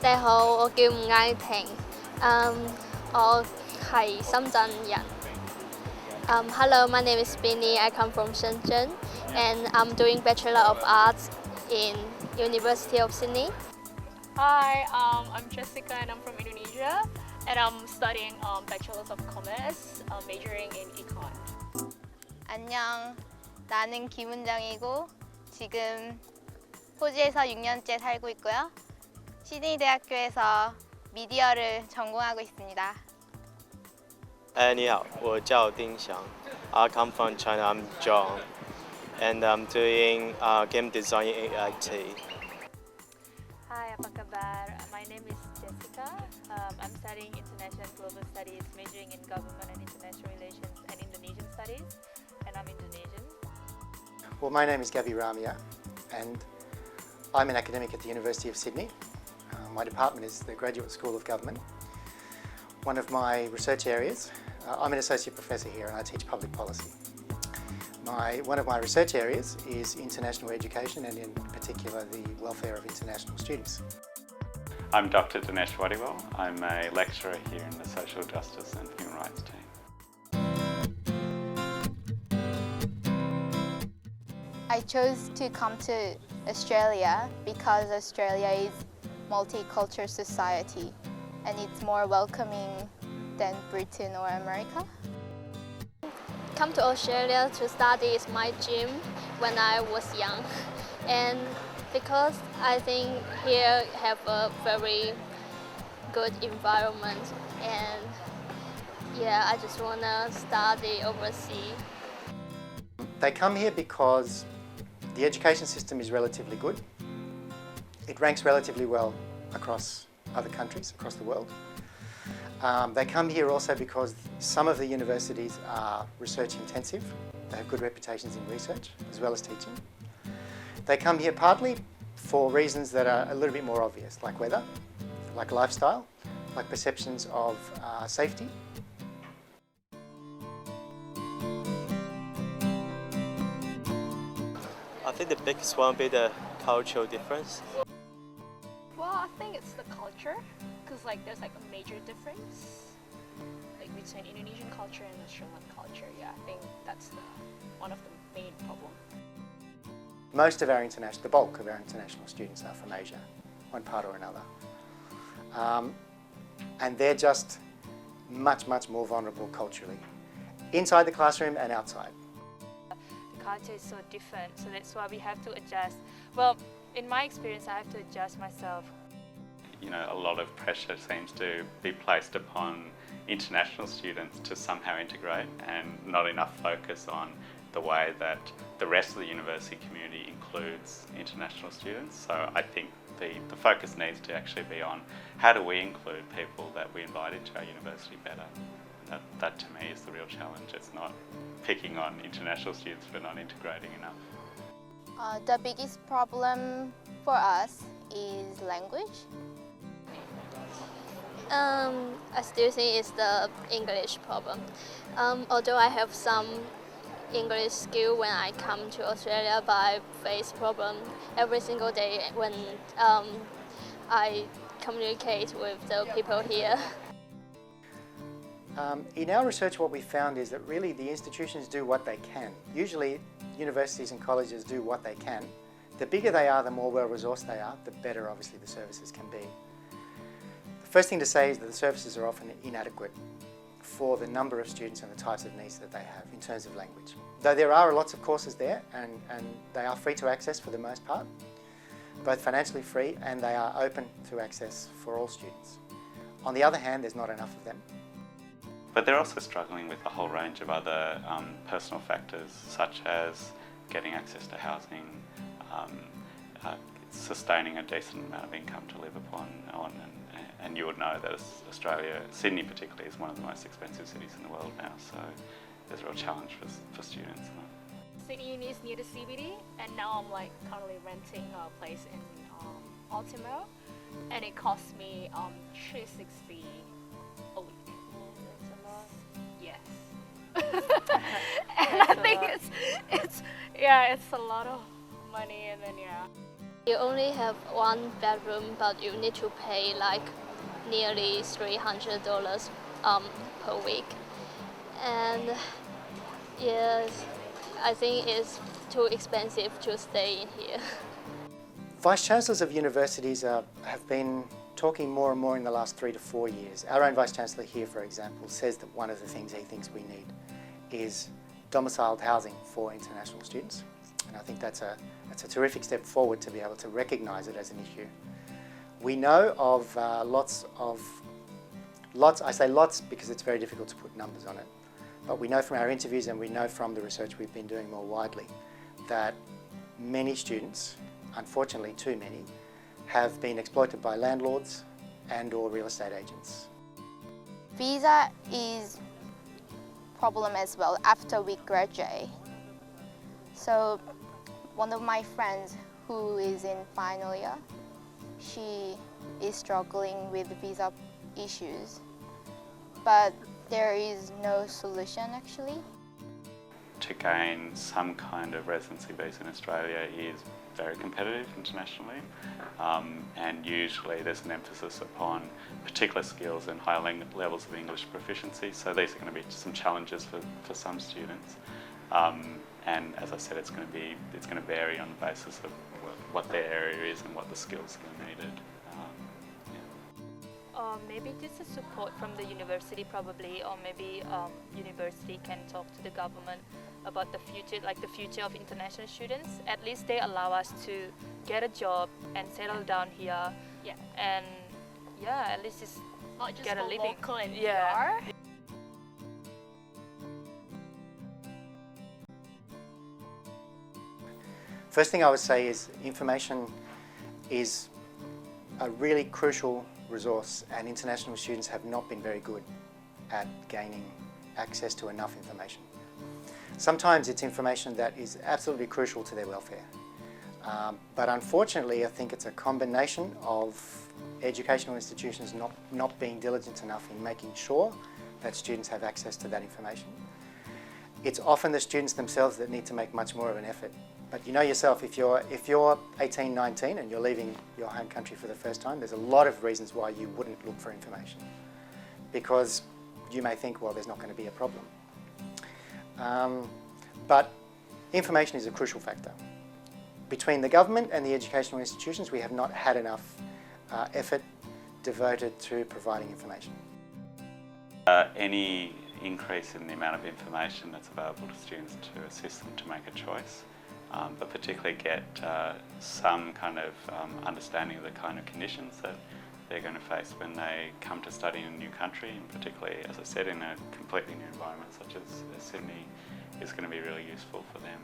大家好，我叫吳艾婷，我係深圳人。Hello, my name is Binny. I come from Shenzhen, and I'm doing Bachelor of Arts in University of Sydney. Hi, I'm Jessica and I'm from Indonesia and I'm studying Bachelor's of Commerce, majoring in Econ. 안녕, 나는 김은정이고 지금 호주에서 6년째 살고 있고요. 시드니 대학교에서 미디어를 전공하고 있습니다. 你好，我叫丁翔。I come from China. I'm John, and I'm doing game design in IT. Hi, apa kabar? My name is Jessica. I'm studying International and Global Studies, majoring in Government and International Relations and Indonesian Studies, and I'm Indonesian. Well, my name is Gabby Ramia, and I'm an academic at the University of Sydney. My department is the Graduate School of Government. One of my research areas, I'm an associate professor here and I teach public policy. One of my research areas is international education and in particular the welfare of international students. I'm Dr. Dinesh Wadiwal. I'm a lecturer here in the Social Justice and Human Rights team. I chose to come to Australia because Australia is multicultural society and it's more welcoming than Britain or America. Come to Australia to study is my dream when I was young, and because I think here have a very good environment, and yeah, I just wanna study overseas. They come here because the education system is relatively good. It ranks relatively well across other countries, across the world. They come here also because some of the universities are research intensive. They have good reputations in research as well as teaching. They come here partly for reasons that are a little bit more obvious, like weather, like lifestyle, like perceptions of safety. I think the biggest one would be the cultural difference. Well, I think it's the culture, because there's a major difference between Indonesian culture and Australian culture. Yeah, I think that's one of the main problems. Most of the bulk of our international students are from Asia, one part or another. And they're just much more vulnerable culturally, inside the classroom and outside. The culture is so different, so that's why we have to adjust. Well, in my experience, I have to adjust myself. You know, a lot of pressure seems to be placed upon international students to somehow integrate and not enough focus on the way that the rest of the university community includes international students. So I think the focus needs to actually be on how do we include people that we invite into our university better. That to me is the real challenge. It's not picking on international students for not integrating enough. The biggest problem for us is language. I still think it's the English problem. Although I have some English skill when I come to Australia, but I face problem every single day when I communicate with the people here. In our research, what we found is that really the institutions do what they can. Usually universities and colleges do what they can. The bigger they are, the more well-resourced they are, the better obviously the services can be. The first thing to say is that the services are often inadequate for the number of students and the types of needs that they have in terms of language. Though there are lots of courses there and they are free to access for the most part, both financially free and they are open to access for all students. On the other hand, there's not enough of them. But they're also struggling with a whole range of other personal factors, such as getting access to housing, sustaining a decent amount of income to live upon, and you would know that Australia, Sydney particularly, is one of the most expensive cities in the world now, so there's a real challenge for students. Sydney Uni is near the CBD, and now I'm currently renting a place in Ultimo, and it costs me $360 a week. Yes. And I think it's a lot of money, and then You only have one bedroom, but you need to pay like nearly $300 per week. And yes, I think it's too expensive to stay in here. Vice-Chancellors of universities have been talking more and more in the last 3 to 4 years. Our own Vice-Chancellor here, for example, says that one of the things he thinks we need is domiciled housing for international students. And I think that's a terrific step forward to be able to recognise it as an issue. We know of lots, I say lots because it's very difficult to put numbers on it, but we know from our interviews and we know from the research we've been doing more widely that many students, unfortunately too many, have been exploited by landlords and or real estate agents. Visa is a problem as well after we graduate. So one of my friends who is in final year, she is struggling with visa issues, but there is no solution actually. To gain some kind of residency visa in Australia is very competitive internationally, and usually there's an emphasis upon particular skills and high levels of English proficiency, so these are going to be some challenges for some students. And as I said, it's going to vary on the basis of what their area is and what the skills that are needed. Maybe just a support from the university probably, or maybe university can talk to the government about the future, like the future of international students. At least they allow us to get a job and settle down here. Yeah. And yeah, at least just Not just get a for living. local and Yeah. PR. First thing I would say is information is a really crucial resource, and international students have not been very good at gaining access to enough information. Sometimes it's information that is absolutely crucial to their welfare. But unfortunately, I think it's a combination of educational institutions not being diligent enough in making sure that students have access to that information. It's often the students themselves that need to make much more of an effort. But you know yourself, if you're 18, 19 and you're leaving your home country for the first time, there's a lot of reasons why you wouldn't look for information. Because you may think, well, there's not going to be a problem. But information is a crucial factor. Between the government and the educational institutions, we have not had enough effort devoted to providing information. Any increase in the amount of information that's available to students to assist them to make a choice, but particularly get some kind of understanding of the kind of conditions that they're going to face when they come to study in a new country, and particularly, as I said, in a completely new environment such as Sydney, is going to be really useful for them.